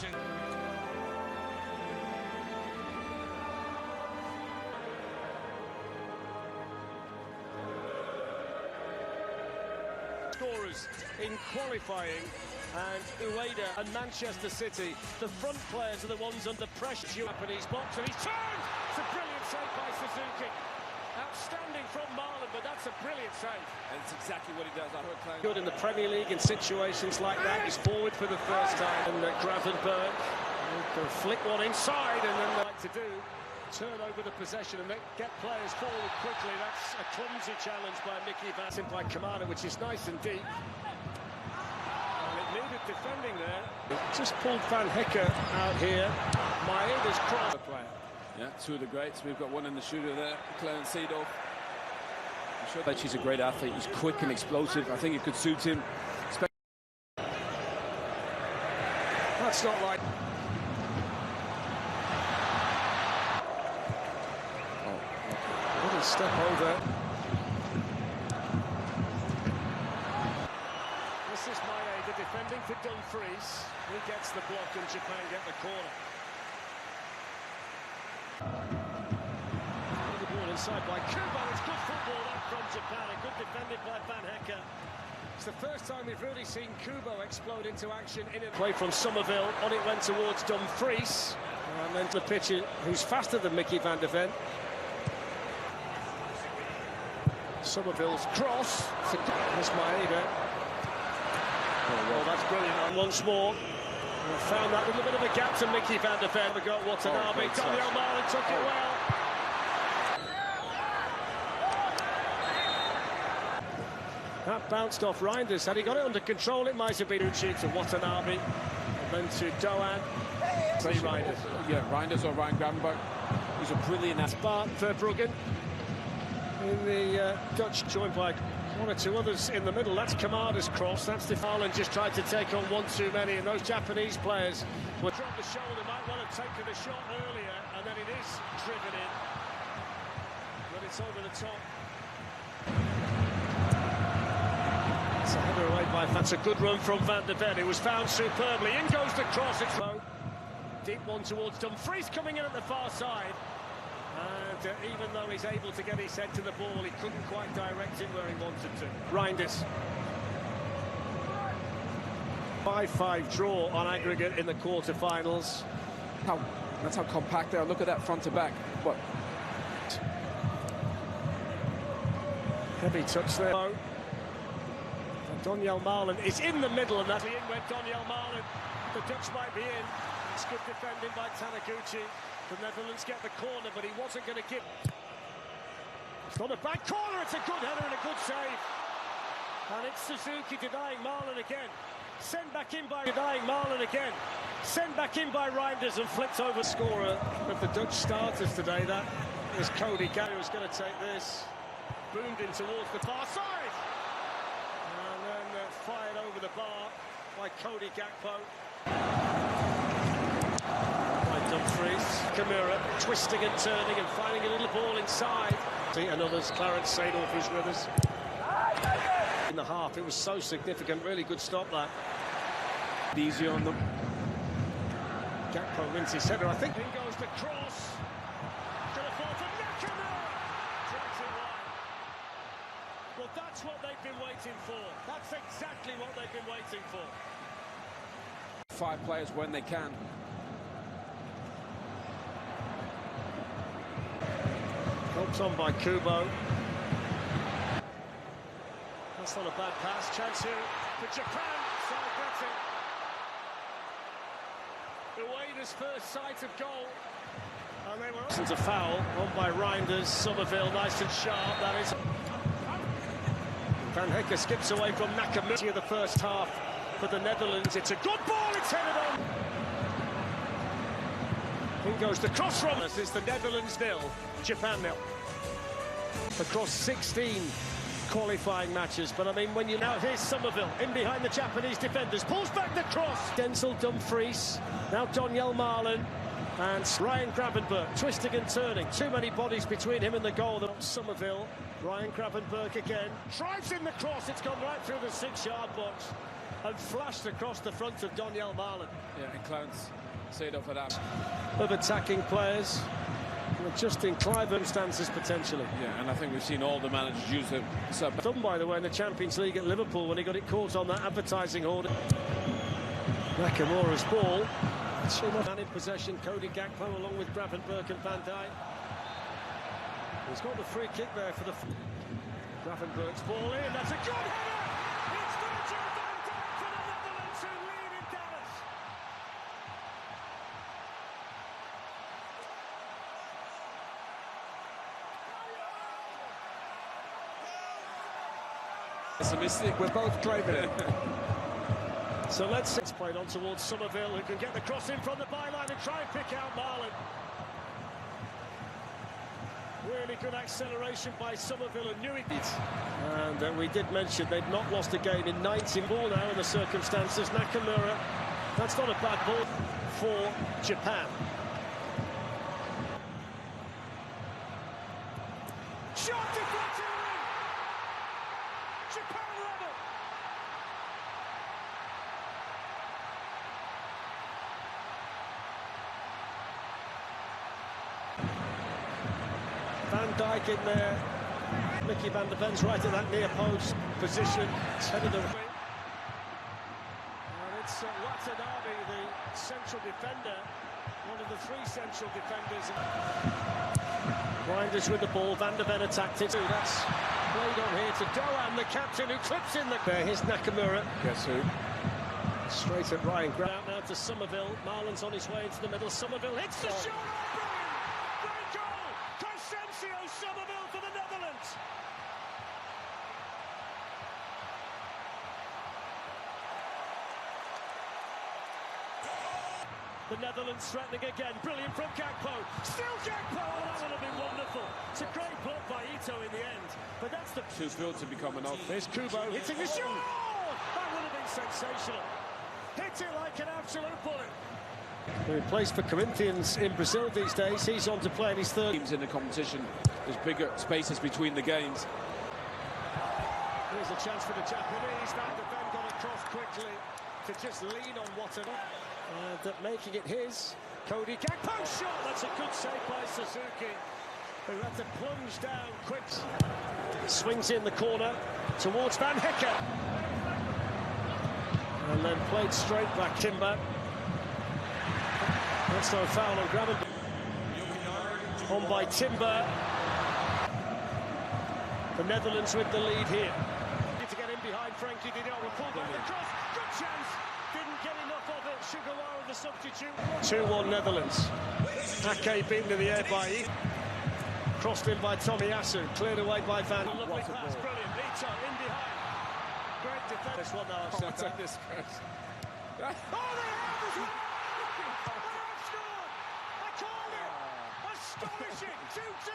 possession. Scorers in qualifying, and Ueda and Manchester City, the front players are the ones under pressure. Japanese box, and he's turned! It's a brilliant save by Suzuki. Outstanding from Marlon, but that's a brilliant save. And it's exactly what he does. I heard playing good in the Premier League in situations like that. He's forward for the first time, and Gravenberch can flick one inside, and then they like to do turn over the possession and get players forward quickly. That's a clumsy challenge by Mickey Van Sint by Kamada, which is nice and deep. And it needed defending there. Just pulled Van Hecke out here. Maeda's cross. Yeah, two of the greats. We've got one in the shooter there, Clarence Seedorf. I'm sure that she's a great athlete. He's quick and explosive. I think it could suit him. That's not right. Little step over. This is Maeda defending for Dumfries. He gets the block and Japan get the corner. The ball inside by Kubo. It's good football that from Japan. A good defended by Van Hecke. It's the first time we've really seen Kubo explode into action. Play from Somerville. On it went towards Dumfries. And then to the pitcher who's faster than Mickey van der Ven. Somerville's cross. There's Maeda. Oh, that's brilliant. And once more. We found that little bit of a gap to Mickey van der Ven. We got Watanabe. Daniel Marlon took it well. That bounced off Reinders. Had he got it under control, it might have been Uchi to Watanabe. And then to Doan. Say Reinders. Yeah, Reinders or Ryan Gravenberch. He's a brilliant athlete. Bart Verbruggen in the Dutch, joined by one or two others in the middle. That's Kamada's cross. That's the Haaland just tried to take on one too many, and those Japanese players will drop the shoulder. Might want to take the shot earlier, and then it is driven in. But it's over the top. It's a header away by. That's a good run from Van der Ven. It was found superbly. In goes the cross. It's low. Deep one towards Dumfries coming in at the far side. And even though he's able to get his head to the ball, he couldn't quite direct it where he wanted to. Reinders. 5-5 draw on aggregate in the quarter-finals. That's how compact they are. Look at that front to back. What? Heavy touch there. And Daniel Marlon is in the middle, and that's in went Daniel Marlon. The Dutch might be in. It's good defending by Taniguchi. The Netherlands get the corner, but he wasn't going to give. It's not a bad corner, it's a good header and a good save. And it's Suzuki denying Marlon again. Sent back in by Reinders and flipped over. Scorer of the Dutch starters today, that is Cody Gakpo, who's going to take this. Boomed in towards the far side. And then fired over the bar by Cody Gakpo. Dumfries, Kamura twisting and turning and finding a little ball inside. And others, Clarence Seedorf is with us. In the half, it was so significant, really good stop that. Easy on them. Gakpo wins his header, I think. In goes the cross. Gonna fall for Nakamura. Drags it wide. Well, that's what they've been waiting for. That's exactly what they've been waiting for. 5 players when they can. Helped on by Kubo. That's not a bad pass. Chance here for Japan. Side gets it. Ueda's first sight of goal. And they were up. It's a foul on by Reinders. Somerville nice and sharp. That is. Van Hecke skips away from Nakamura in the first half for the Netherlands. It's a good ball. It's headed on. In goes the cross from us. It's the Netherlands 0, Japan 0. Across 16 qualifying matches, but I mean, when you now here's Somerville in behind the Japanese defenders, pulls back the cross. Denzel Dumfries, now Daniel Marlon, and Ryan Gravenberch twisting and turning. Too many bodies between him and the goal. Somerville, Ryan Gravenberch again drives in the cross. It's gone right through the 6-yard box. and flashed across the front of Donyell Malen. Yeah, and Clarence Seedorf for that. Of attacking players, just in Clive stances potentially. Yeah, and I think we've seen all the managers use it. Done, by the way, in the Champions League at Liverpool when he got it caught on that advertising order. Nakamura's ball. Man in possession, Cody Gakpo along with Gravenberch and Van Dijk. He's got the free kick there for the... Gravenberch's ball in, that's a good header! It's Virgil van Dijk for the Netherlands who lead in Dallas. It's a mistake. We're both claiming it. So let's play it on towards Somerville, who can get the cross in from the byline and try and pick out Malen. Really good acceleration by Somerville and knew it. And we did mention they've not lost a game in 19 ball now in the circumstances. Nakamura, that's not a bad ball for Japan. Shot deflected! Japan level! Van Dijk in there. Mickey van der Ven's right at that near post position. It's headed away. And it's Watanabe, the central defender. One of the three central defenders. Reinders with the ball. Van der Ven attacked it. That's played on here to Doan, the captain, who clips in the... There, here's Nakamura. Guess who? Straight at Ryan Grant. Out now to Somerville. Marlon's on his way into the middle. Somerville hits the shot. Great goal! Crescencio Somerville for the Netherlands. The Netherlands threatening again. Brilliant from Gakpo. Still Gakpo. Oh, that would have been wonderful. It's a great block by Ito in the end. But that's the... Too good to be coming off. There's Kubo hitting the shot. Oh, that would have been sensational. Hit it like an absolute bullet. He plays for Corinthians in Brazil these days. He's on to play in his third. Teams in the competition, there's bigger spaces between the games. Here's a chance for the Japanese. Van der Ven got across quickly to just lean on Watanabe. And making it his. Cody Gakpo shot. That's a good save by Suzuki, who had to plunge down quick. Swings in the corner towards Van Hecker. And then played straight back. Timber. That's no foul on Gravenberch. On by Timber. The Netherlands with the lead here. To get in behind Frankie de Jong. Pulled back the cross. Good chance. Didn't get enough of it. Sugawara the substitute. 2-1 Netherlands. Ake beaten in the air by E. Crossed in by Tomiyasu. Cleared away by Van. Lovely pass. Brilliant. Ito in behind. Great defense. This one now. Oh, take this, Chris. Oh, they have as well! They have scored! I called it! Astonishing! 2-2!